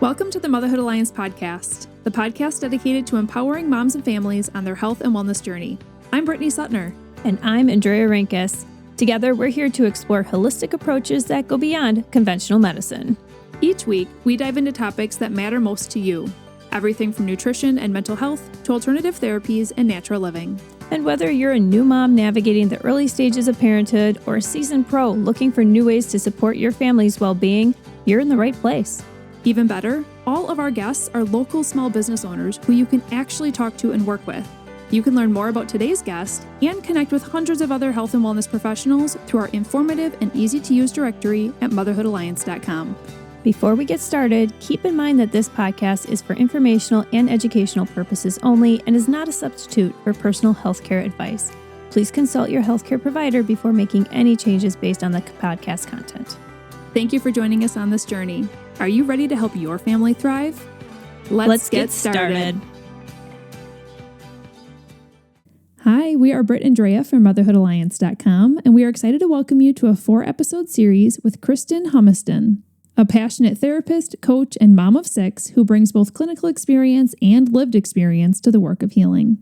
Welcome to the Motherhood Alliance podcast, the podcast dedicated to empowering moms and families on their health and wellness journey. I'm Brittany Suttner. And I'm Andrea Rankus. Together, we're here to explore holistic approaches that go beyond conventional medicine. Each week, we dive into topics that matter most to you. Everything from nutrition and mental health to alternative therapies and natural living. And whether you're a new mom navigating the early stages of parenthood or a seasoned pro looking for new ways to support your family's well-being, you're in the right place. Even better, all of our guests are local small business owners who you can actually talk to and work with. You can learn more about today's guest and connect with hundreds of other health and wellness professionals through our informative and easy-to-use directory at motherhoodalliance.com. Before we get started, keep in mind that this podcast is for informational and educational purposes only and is not a substitute for personal healthcare advice. Please consult your healthcare provider before making any changes based on the podcast content. Thank you for joining us on this journey. Are you ready to help your family thrive? Let's get started. Hi, we are Britt and Drea from motherhoodalliance.com, and we are excited to welcome you to a 4-episode series with Kristen Humiston, a passionate therapist, coach, and mom of 6 who brings both clinical experience and lived experience to the work of healing.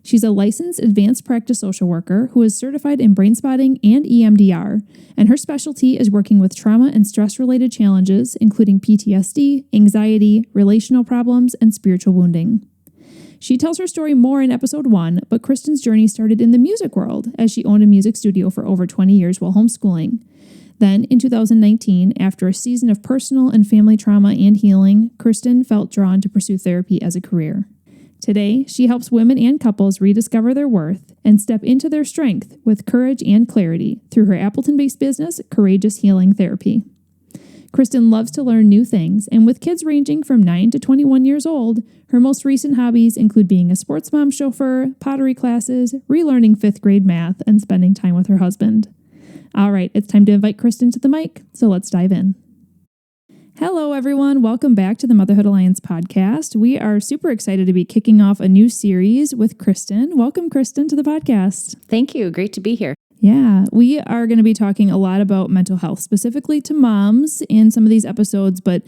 She's a licensed advanced practice social worker who is certified in brain spotting and EMDR, and her specialty is working with trauma and stress-related challenges, including PTSD, anxiety, relational problems, and spiritual wounding. She tells her story more in episode 1, but Kristen's journey started in the music world as she owned a music studio for over 20 years while homeschooling. Then, in 2019, after a season of personal and family trauma and healing, Kristen felt drawn to pursue therapy as a career. Today, she helps women and couples rediscover their worth and step into their strength with courage and clarity through her Appleton-based business, Courageous Healing Therapy. Kristen loves to learn new things, and with kids ranging from 9 to 21 years old, her most recent hobbies include being a sports mom chauffeur, pottery classes, relearning 5th grade math, and spending time with her husband. All right, it's time to invite Kristen to the mic, so let's dive in. Hello, everyone. Welcome back to the Motherhood Alliance podcast. We are super excited to be kicking off a new series with Kristen. Welcome, Kristen, to the podcast. Thank you. Great to be here. Yeah, we are going to be talking a lot about mental health, specifically to moms in some of these episodes, but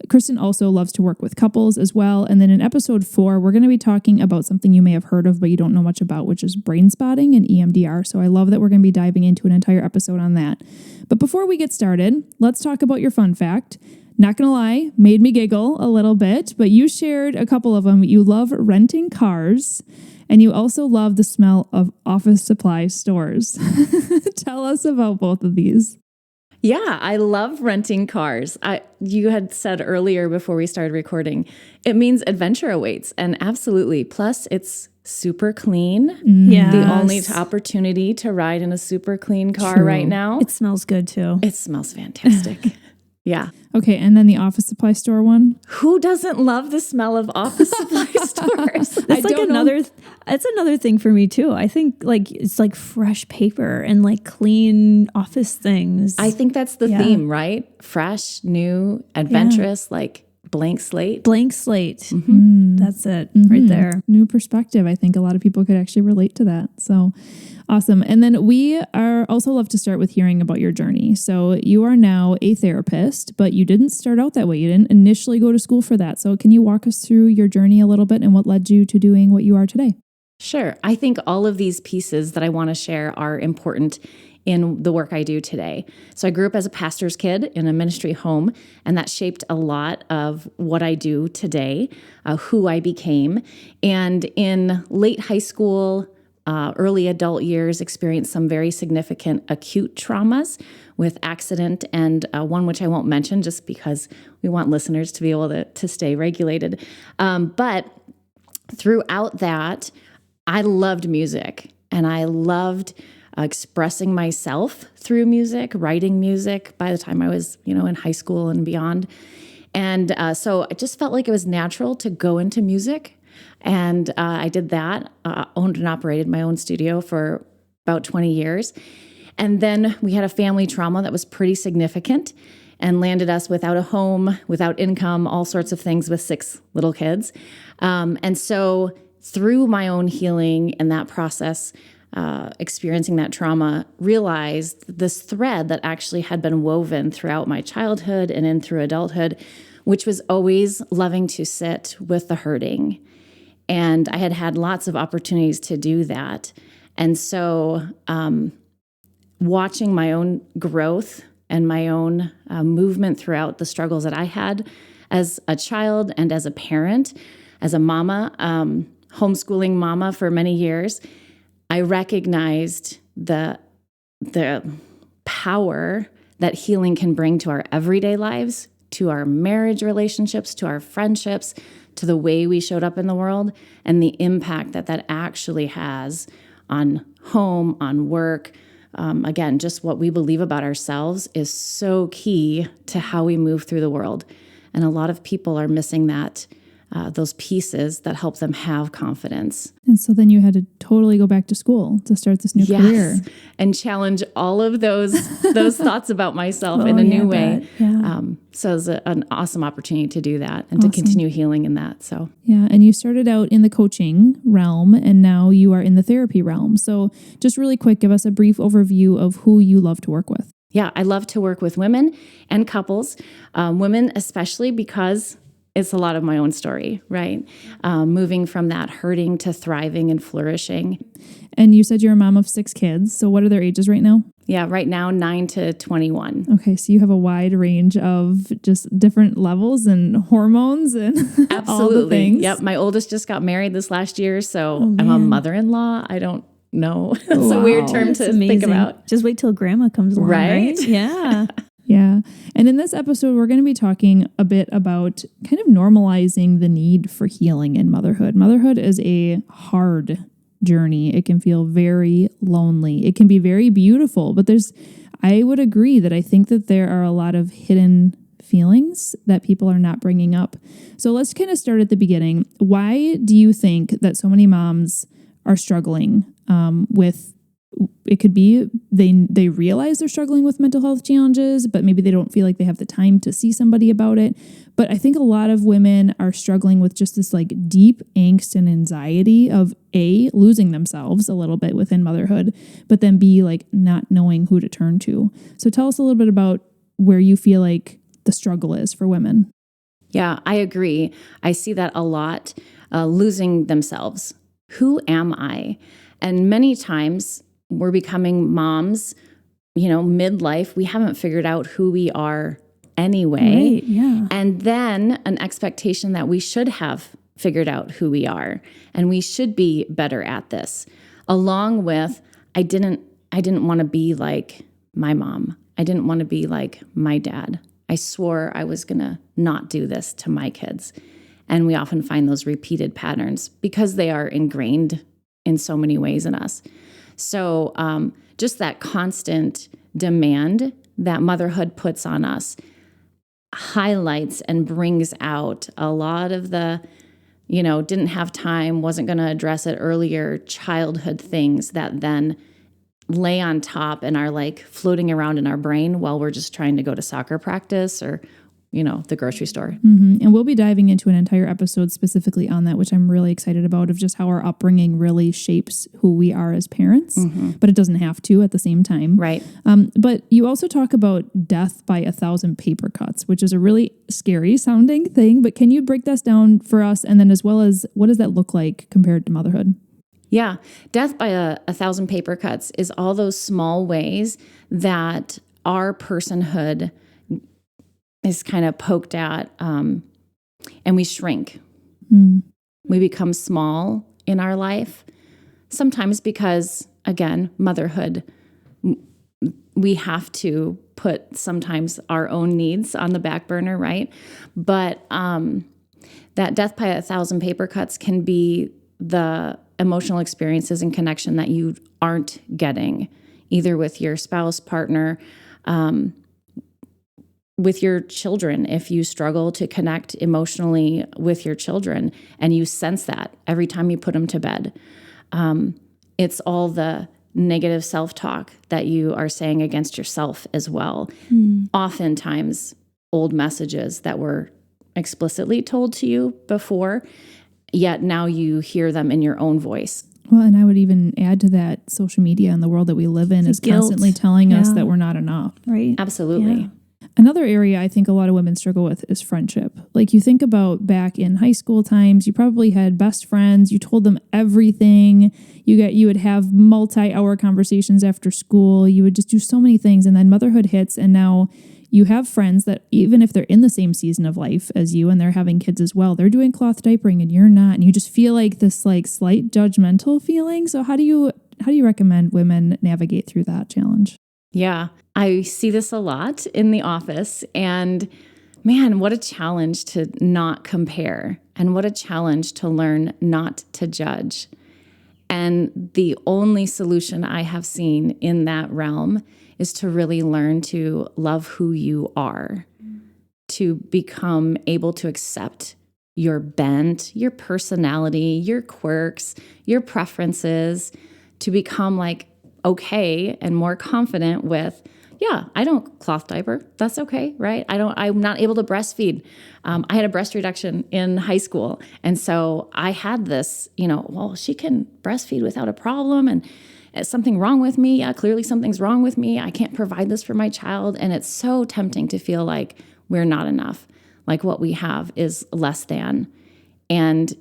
Kristen also loves to work with couples as well. And then in episode 4, we're going to be talking about something you may have heard of, but you don't know much about, which is brain spotting and EMDR. So I love that we're going to be diving into an entire episode on that. But before we get started, let's talk about your fun fact. Not going to lie, made me giggle a little bit, but you shared a couple of them. You love renting cars, and you also love the smell of office supply stores. Tell us about both of these. Yeah, I love renting cars. You had said earlier before we started recording, it means adventure awaits, and absolutely. Plus, it's super clean. Yes. The only opportunity to ride in a super clean car right now. It smells good too. It smells fantastic. Yeah. Okay, and then the office supply store one. Who doesn't love the smell of office supply stores? That's like it's another thing for me too. I think like it's like fresh paper and like clean office things. I think that's the theme, right? Fresh, new, adventurous, like blank slate. Blank slate. Mm-hmm. That's it right there. New perspective. I think a lot of people could actually relate to that. So awesome. And then we are also love to start with hearing about your journey. So you are now a therapist, but you didn't start out that way. You didn't initially go to school for that. So can you walk us through your journey a little bit and what led you to doing what you are today? Sure. I think all of these pieces that I want to share are important in the work I do today. So I grew up as a pastor's kid in a ministry home, and that shaped a lot of what I do today, who I became. And in late high school, early adult years, experienced some very significant acute traumas with accident and one which I won't mention just because we want listeners to be able to stay regulated. But throughout that, I loved music, and I loved expressing myself through music, writing music by the time I was, in high school and beyond. And so I just felt like it was natural to go into music. And I did that, owned and operated my own studio for about 20 years. And then we had a family trauma that was pretty significant and landed us without a home, without income, all sorts of things with 6 little kids. And so through my own healing and that process, experiencing that trauma, realized this thread that actually had been woven throughout my childhood and in through adulthood which was always loving to sit with the hurting. And I had had lots of opportunities to do that. And so watching my own growth and my own movement throughout the struggles that I had as a child and as a parent, as a mama, homeschooling mama for many years, I recognized the power that healing can bring to our everyday lives, to our marriage relationships, to our friendships, to the way we showed up in the world, and the impact that actually has on home, on work. Again, just what we believe about ourselves is so key to how we move through the world. And a lot of people are missing that, those pieces that help them have confidence. And so then you had to totally go back to school to start this new career. And challenge all of those thoughts about myself in a new way. Yeah. So it was an awesome opportunity to do that and to continue healing in that. So yeah, and you started out in the coaching realm and now you are in the therapy realm. So just really quick, give us a brief overview of who you love to work with. Yeah, I love to work with women and couples, women especially because it's a lot of my own story, right? Moving from that hurting to thriving and flourishing. And you said you're a mom of 6 kids. So what are their ages right now? Yeah, right now, 9 to 21. Okay, so you have a wide range of just different levels and hormones and all the things. Yep, my oldest just got married this last year, so I'm a mother-in-law. I don't know. It's a weird term to think about. Just wait till grandma comes along, right? Yeah. Yeah. And in this episode, we're going to be talking a bit about kind of normalizing the need for healing in motherhood. Motherhood is a hard journey. It can feel very lonely. It can be very beautiful, but I would agree that I think that there are a lot of hidden feelings that people are not bringing up. So let's kind of start at the beginning. Why do you think that so many moms are struggling with? It could be they realize they're struggling with mental health challenges, but maybe they don't feel like they have the time to see somebody about it. But I think a lot of women are struggling with just this like deep angst and anxiety of A, losing themselves a little bit within motherhood, but then B, like not knowing who to turn to. So tell us a little bit about where you feel like the struggle is for women. Yeah, I agree. I see that a lot, losing themselves. Who am I? And many times we're becoming moms, midlife. We haven't figured out who we are anyway. Right, yeah. And then an expectation that we should have figured out who we are and we should be better at this. Along with, I didn't want to be like my mom. I didn't want to be like my dad. I swore I was going to not do this to my kids. And we often find those repeated patterns because they are ingrained in so many ways in us. So just that constant demand that motherhood puts on us highlights and brings out a lot of the, didn't have time, wasn't going to address it earlier, childhood things that then lay on top and are like floating around in our brain while we're just trying to go to soccer practice or the grocery store. Mm-hmm. And we'll be diving into an entire episode specifically on that, which I'm really excited about, of just how our upbringing really shapes who we are as parents, but it doesn't have to at the same time. Right. But you also talk about death by 1,000 paper cuts, which is a really scary sounding thing, but can you break this down for us? And then as well as what does that look like compared to motherhood? Yeah. Death by 1,000 paper cuts is all those small ways that our personhood is kind of poked at, and we shrink. We become small in our life, sometimes because, again, motherhood, we have to put sometimes our own needs on the back burner, right? But that death by 1,000 paper cuts can be the emotional experiences and connection that you aren't getting, either with your spouse, partner, with your children. If you struggle to connect emotionally with your children and you sense that every time you put them to bed, it's all the negative self-talk that you are saying against yourself as well. Oftentimes old messages that were explicitly told to you before, yet now you hear them in your own voice. Well, and I would even add to that, social media and the world that we live in is guilt. Constantly telling us that we're not enough. Right. Absolutely. Yeah. Another area I think a lot of women struggle with is friendship. Like you think about back in high school times, you probably had best friends. You told them everything. You would have multi-hour conversations after school. You would just do so many things. And then motherhood hits, and now you have friends that even if they're in the same season of life as you and they're having kids as well, they're doing cloth diapering and you're not. And you just feel like this like slight judgmental feeling. So how do you recommend women navigate through that challenge? Yeah, I see this a lot in the office, and man, what a challenge to not compare, and what a challenge to learn not to judge. And the only solution I have seen in that realm is to really learn to love who you are, to become able to accept your bent, your personality, your quirks, your preferences, to become like okay and more confident with, yeah, I don't cloth diaper. That's okay, right? I'm not able to breastfeed. I had a breast reduction in high school. And so I had this, well, she can breastfeed without a problem. And is something wrong with me? Yeah, clearly something's wrong with me. I can't provide this for my child. And it's so tempting to feel like we're not enough, like what we have is less than. And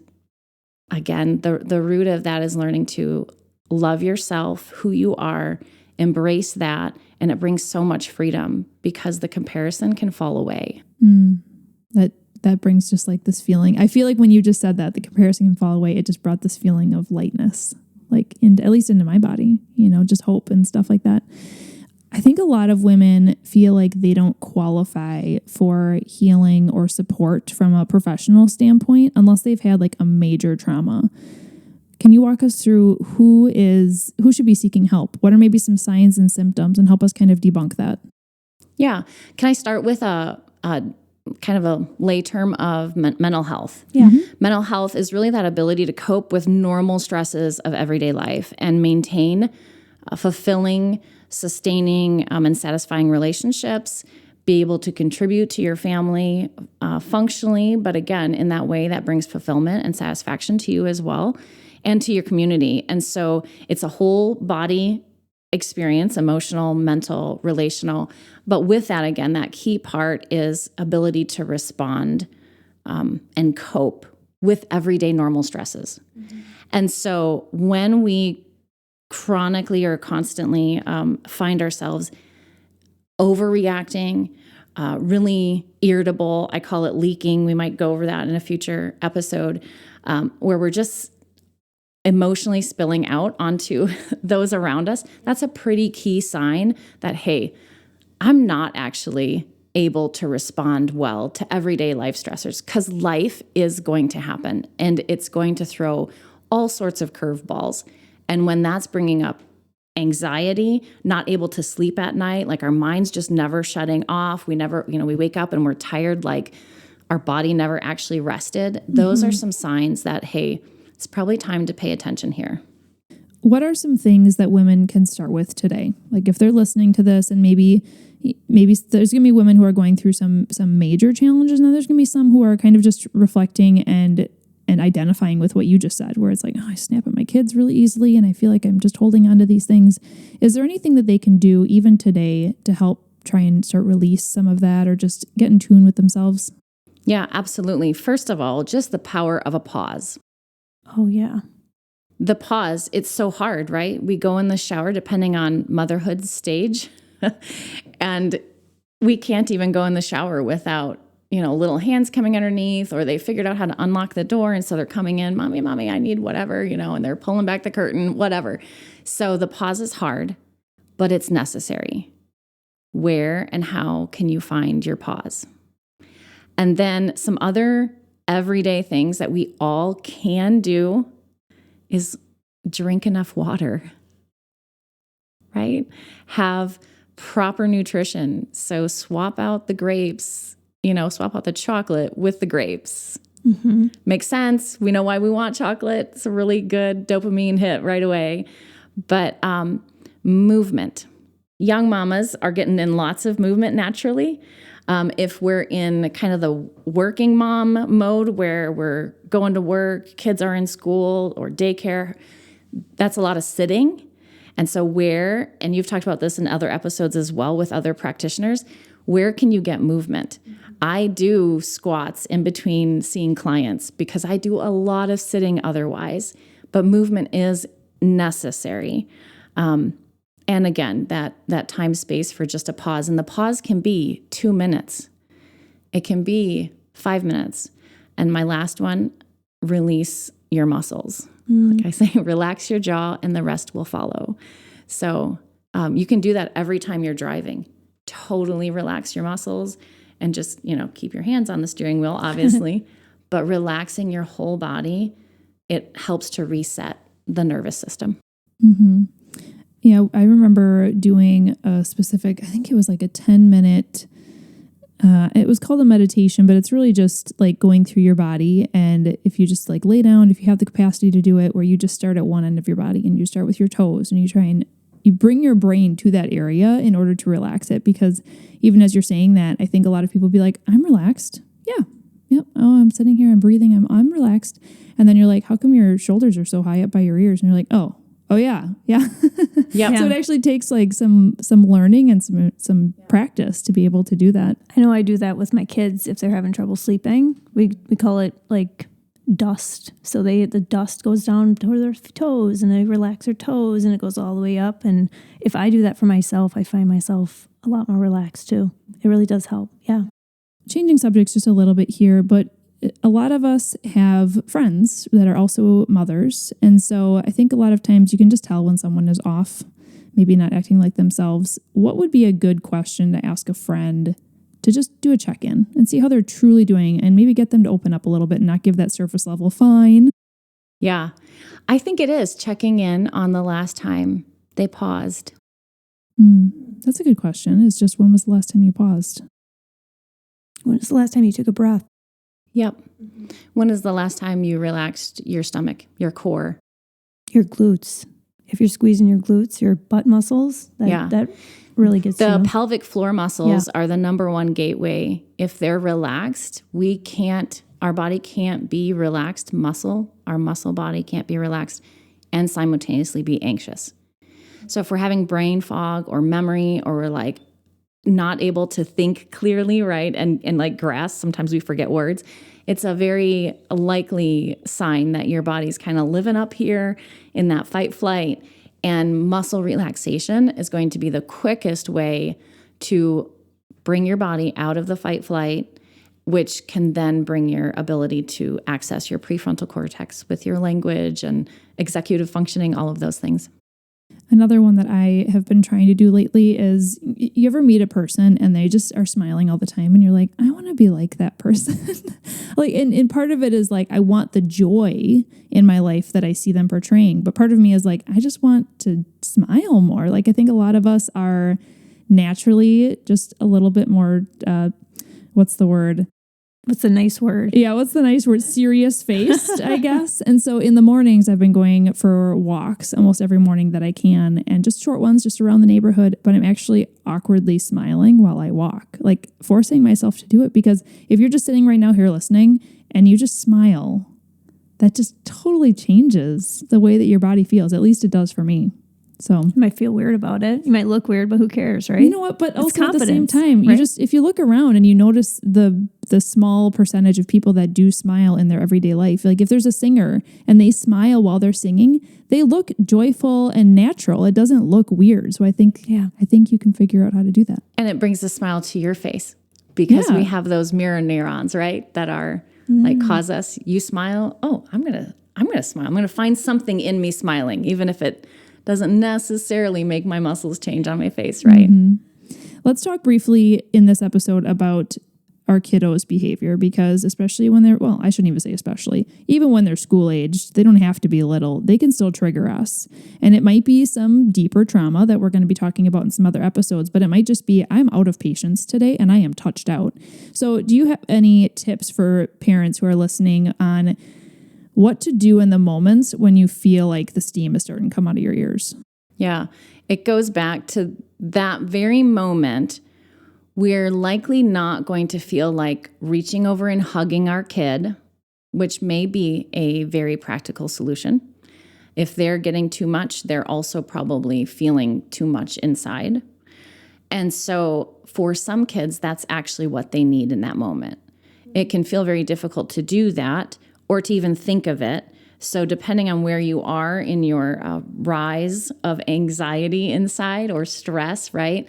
again, the root of that is learning to love yourself, who you are, embrace that, and it brings so much freedom because the comparison can fall away. That brings just like this feeling. I feel like when you just said that, the comparison can fall away, it just brought this feeling of lightness, like at least into my body, just hope and stuff like that. I think a lot of women feel like they don't qualify for healing or support from a professional standpoint unless they've had like a major trauma. Can you walk us through who should be seeking help? What are maybe some signs and symptoms, and help us kind of debunk that? Yeah. Can I start with a kind of a lay term of mental health? Yeah. Mm-hmm. Mental health is really that ability to cope with normal stresses of everyday life and maintain fulfilling, sustaining, and satisfying relationships, be able to contribute to your family functionally, but again, in that way that brings fulfillment and satisfaction to you as well, and to your community. And so it's a whole body experience, emotional, mental, relational. But with that, again, that key part is ability to respond and cope with everyday normal stresses. Mm-hmm. And so when we chronically or constantly find ourselves overreacting, really irritable, I call it leaking. We might go over that in a future episode, where we're just emotionally spilling out onto those around us. That's a pretty key sign that, hey, I'm not actually able to respond well to everyday life stressors, because life is going to happen and it's going to throw all sorts of curveballs. And when that's bringing up anxiety, not able to sleep at night, like our mind's just never shutting off. We never, we wake up and we're tired, like our body never actually rested. Those are some signs that, hey, it's probably time to pay attention here. What are some things that women can start with today? Like if they're listening to this, and maybe there's going to be women who are going through some major challenges, and then there's going to be some who are kind of just reflecting and identifying with what you just said, where it's like, I snap at my kids really easily and I feel like I'm just holding on to these things. Is there anything that they can do even today to help try and start release some of that, or just get in tune with themselves? Yeah, absolutely. First of all, just the power of a pause. Oh, yeah. The pause, it's so hard, right? We go in the shower depending on motherhood stage and we can't even go in the shower without, little hands coming underneath, or they figured out how to unlock the door. And so they're coming in, mommy, I need whatever, and they're pulling back the curtain, whatever. So the pause is hard, but it's necessary. Where and how can you find your pause? And then some other everyday things that we all can do is drink enough water, right? Have proper nutrition. So swap out the grapes, swap out the chocolate with the grapes. Mm-hmm. Makes sense. We know why we want chocolate. It's a really good dopamine hit right away. But movement. Young mamas are getting in lots of movement naturally. If we're in kind of the working mom mode where we're going to work, kids are in school or daycare, that's a lot of sitting. And so and you've talked about this in other episodes as well with other practitioners, where can you get movement? I do squats in between seeing clients because I do a lot of sitting otherwise, but movement is necessary. And again, that time space for just a pause, and the pause can be 2 minutes. It can be 5 minutes. And my last one, release your muscles. Like I say, relax your jaw and the rest will follow. So you can do that every time you're driving. Totally relax your muscles and just, keep your hands on the steering wheel, obviously, but relaxing your whole body, it helps to reset the nervous system. Mm-hmm. Yeah, I remember doing a specific, I think it was like a 10-minute, it was called a meditation, but it's really just like going through your body. And if you just like lay down, if you have the capacity to do it, where you just start at one end of your body and you start with your toes and you bring your brain to that area in order to relax it. Because even as you're saying that, I think a lot of people be like, I'm relaxed. Yeah. Yep. Oh, I'm sitting here, I'm breathing, I'm relaxed. And then you're like, how come your shoulders are so high up by your ears? And you're like, oh yeah. Yeah. So it actually takes like some learning and some practice to be able to do that. I know I do that with my kids if they're having trouble sleeping. We call it like dust. So the dust goes down to their toes and they relax their toes and it goes all the way up. And if I do that for myself, I find myself a lot more relaxed too. It really does help. Yeah. Changing subjects just a little bit here, but a lot of us have friends that are also mothers. And so I think a lot of times you can just tell when someone is off, maybe not acting like themselves. What would be a good question to ask a friend to just do a check-in and see how they're truly doing and maybe get them to open up a little bit and not give that surface level fine? Yeah, I think it is checking in on the last time they paused. That's a good question. It's just, when was the last time you paused? When was the last time you took a breath? Yep. When is the last time you relaxed your stomach, your core? Your glutes. If you're squeezing your glutes, your butt muscles, that really gets the you. pelvic floor muscles are the number one gateway. If they're relaxed, our body can't be relaxed muscle. Our muscle body can't be relaxed and simultaneously be anxious. So if we're having brain fog or memory, or we're like not able to think clearly, right, and like grasp, sometimes we forget words, it's a very likely sign that your body's kind of living up here in that fight flight. And muscle relaxation is going to be the quickest way to bring your body out of the fight flight, which can then bring your ability to access your prefrontal cortex with your language and executive functioning, all of those things. Another one that I have been trying to do lately is, you ever meet a person and they just are smiling all the time and you're like, I want to be like that person. And part of it is like, I want the joy in my life that I see them portraying. But part of me is like, I just want to smile more. Like, I think a lot of us are naturally just a little bit more, what's the word? What's the nice word? Yeah, what's the nice word? Serious faced, I guess. And so in the mornings, I've been going for walks almost every morning that I can, and just short ones just around the neighborhood. But I'm actually awkwardly smiling while I walk, like forcing myself to do it. Because if you're just sitting right now here listening and you just smile, that just totally changes the way that your body feels. At least it does for me. So you might feel weird about it. You might look weird, but who cares, right? You know what? But it's also at the same time, right? if you look around and you notice the small percentage of people that do smile in their everyday life, like if there's a singer and they smile while they're singing, they look joyful and natural. It doesn't look weird. So I think you can figure out how to do that. And it brings a smile to your face because we have those mirror neurons, right? That are like cause us, you smile. Oh, I'm going to smile. I'm going to find something in me smiling, even if it doesn't necessarily make my muscles change on my face, right? Mm-hmm. Let's talk briefly in this episode about our kiddos' behavior, because especially when I shouldn't even say especially, even when they're school aged, they don't have to be little. They can still trigger us. And it might be some deeper trauma that we're going to be talking about in some other episodes, but it might just be, I'm out of patience today and I am touched out. So do you have any tips for parents who are listening on what to do in the moments when you feel like the steam is starting to come out of your ears? Yeah, it goes back to that very moment. We're likely not going to feel like reaching over and hugging our kid, which may be a very practical solution. If they're getting too much, they're also probably feeling too much inside. And so for some kids, that's actually what they need in that moment. It can feel very difficult to do that or to even think of it. So depending on where you are in your rise of anxiety inside or stress, right,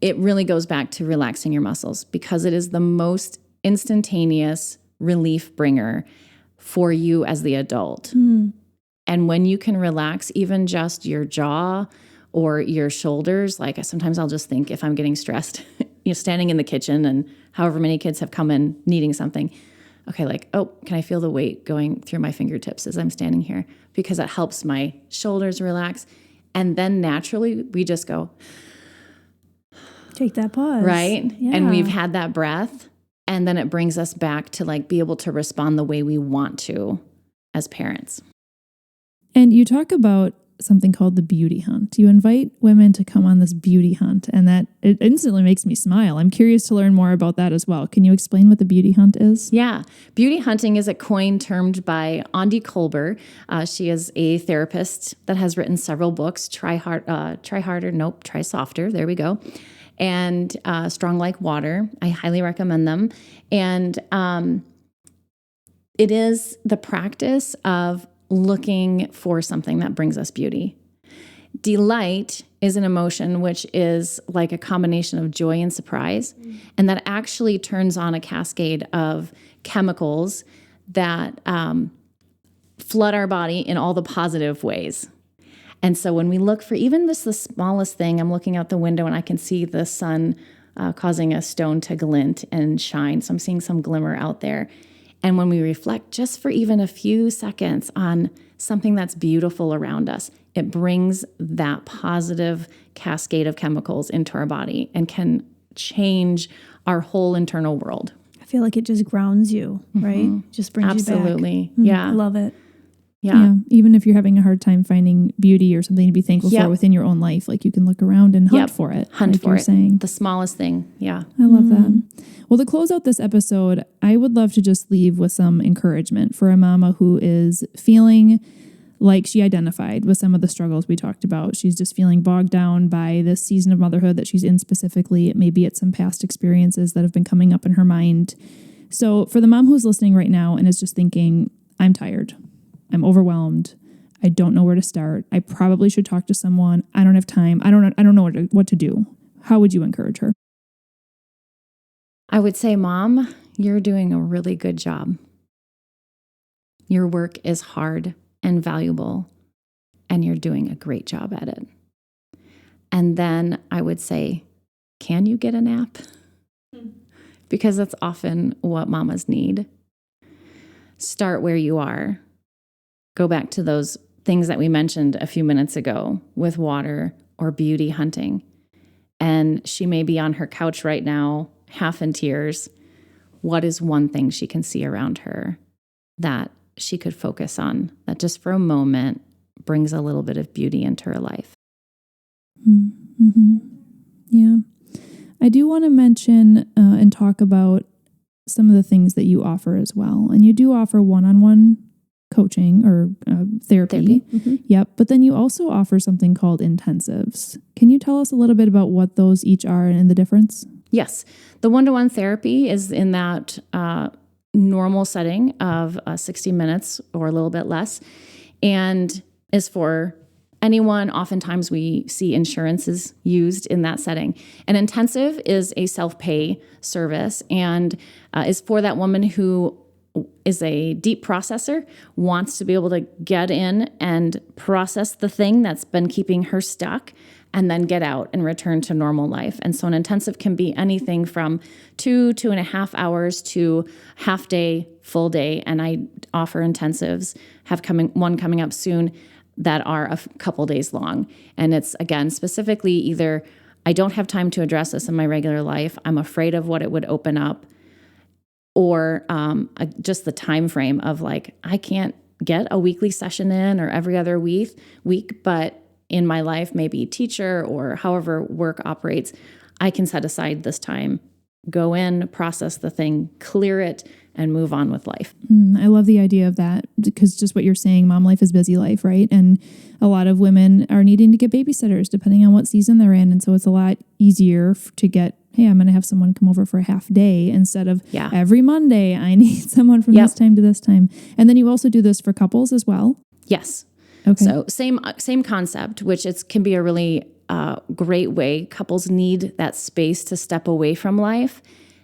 it really goes back to relaxing your muscles because it is the most instantaneous relief bringer for you as the adult. And when you can relax even just your jaw or your shoulders, like sometimes I'll just think if I'm getting stressed, standing in the kitchen and however many kids have come in needing something, okay, like, oh, can I feel the weight going through my fingertips as I'm standing here? Because it helps my shoulders relax. And then naturally we just go, take that pause. Right? Yeah. And we've had that breath. And then it brings us back to like be able to respond the way we want to as parents. And you talk about something called the beauty hunt. You invite women to come on this beauty hunt, and that it instantly makes me smile. I'm curious to learn more about that as well. Can you explain what the beauty hunt is? Yeah. Beauty hunting is a coin termed by Andi Kolber. She is a therapist that has written several books, Try Harder, Nope, Try Softer. There we go. And Strong Like Water. I highly recommend them. And it is the practice of looking for something that brings us beauty. Delight is an emotion which is like a combination of joy and surprise, and that actually turns on a cascade of chemicals that flood our body in all the positive ways. And so when we look for even the smallest thing, I'm looking out the window and I can see the sun causing a stone to glint and shine. So I'm seeing some glimmer out there. And when we reflect just for even a few seconds on something that's beautiful around us, it brings that positive cascade of chemicals into our body and can change our whole internal world. I feel like it just grounds you, right? Just brings you back. Absolutely. Yeah. I love it. Yeah. Even if you're having a hard time finding beauty or something to be thankful for within your own life, like you can look around and hunt for it. Hunt like for you're it. Saying. The smallest thing. Yeah. I love that. Well, to close out this episode, I would love to just leave with some encouragement for a mama who is feeling like she identified with some of the struggles we talked about. She's just feeling bogged down by this season of motherhood that she's in specifically. Maybe it's some past experiences that have been coming up in her mind. So for the mom who's listening right now and is just thinking, I'm tired, I'm overwhelmed, I don't know where to start, I probably should talk to someone, I don't have time, I don't know what to do. How would you encourage her? I would say, Mom, you're doing a really good job. Your work is hard and valuable, and you're doing a great job at it. And then I would say, can you get a nap? Because that's often what mamas need. Start where you are. Go back to those things that we mentioned a few minutes ago with water or beauty hunting. And she may be on her couch right now, half in tears. What is one thing she can see around her that she could focus on, that just for a moment brings a little bit of beauty into her life? Mm-hmm. Yeah. I do want to mention and talk about some of the things that you offer as well. And you do offer one-on-one coaching or therapy. Mm-hmm. Yep. But then you also offer something called intensives. Can you tell us a little bit about what those each are and the difference? Yes. The one-to-one therapy is in that normal setting of 60 minutes or a little bit less, and is for anyone. Oftentimes we see insurances used in that setting. An intensive is a self-pay service and is for that woman who is a deep processor, wants to be able to get in and process the thing that's been keeping her stuck, and then get out and return to normal life. And so an intensive can be anything from 2.5 hours to half day, full day. And I offer intensives, have one coming up soon that are a couple days long. And it's, again, specifically either I don't have time to address this in my regular life, I'm afraid of what it would open up, or just the time frame of like, I can't get a weekly session in or every other week, but in my life, maybe teacher or however work operates, I can set aside this time, go in, process the thing, clear it, and move on with life. I love the idea of that, because just what you're saying, mom life is busy life, right? And a lot of women are needing to get babysitters depending on what season they're in. And so it's a lot easier to get, hey, I'm going to have someone come over for a half day instead of every Monday, I need someone from this time to this time. And then you also do this for couples as well? Yes. Okay. So same concept, which can be a really great way. Couples need that space to step away from life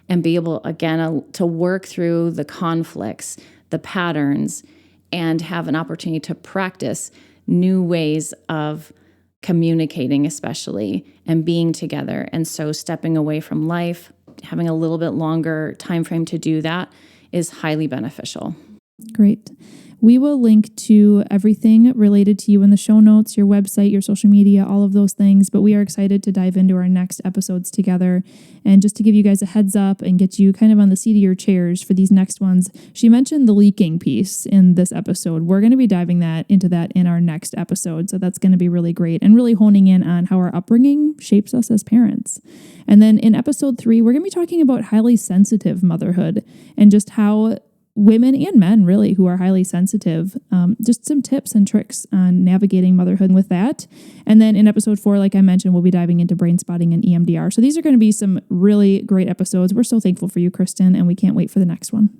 and be able, again, to work through the conflicts, the patterns, and have an opportunity to practice new ways of communicating, especially, and being together. And so stepping away from life, having a little bit longer time frame to do that is highly beneficial. Great. We will link to everything related to you in the show notes, your website, your social media, all of those things. But we are excited to dive into our next episodes together. And just to give you guys a heads up and get you kind of on the seat of your chairs for these next ones, she mentioned the leaking piece in this episode. We're going to be diving into that in our next episode. So that's going to be really great and really honing in on how our upbringing shapes us as parents. And then in episode 3, we're going to be talking about highly sensitive motherhood and just how women and men really who are highly sensitive, just some tips and tricks on navigating motherhood with that. And then in episode 4, like I mentioned, we'll be diving into brain spotting and EMDR. So these are going to be some really great episodes. We're so thankful for you, Kristen, and we can't wait for the next one.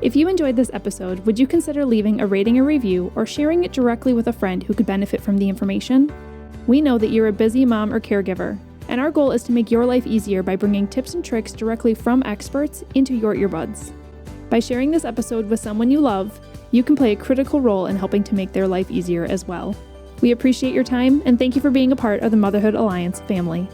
If you enjoyed this episode, would you consider leaving a rating or review or sharing it directly with a friend who could benefit from the information? We know that you're a busy mom or caregiver, and our goal is to make your life easier by bringing tips and tricks directly from experts into your earbuds. By sharing this episode with someone you love, you can play a critical role in helping to make their life easier as well. We appreciate your time and thank you for being a part of the Motherhood Alliance family.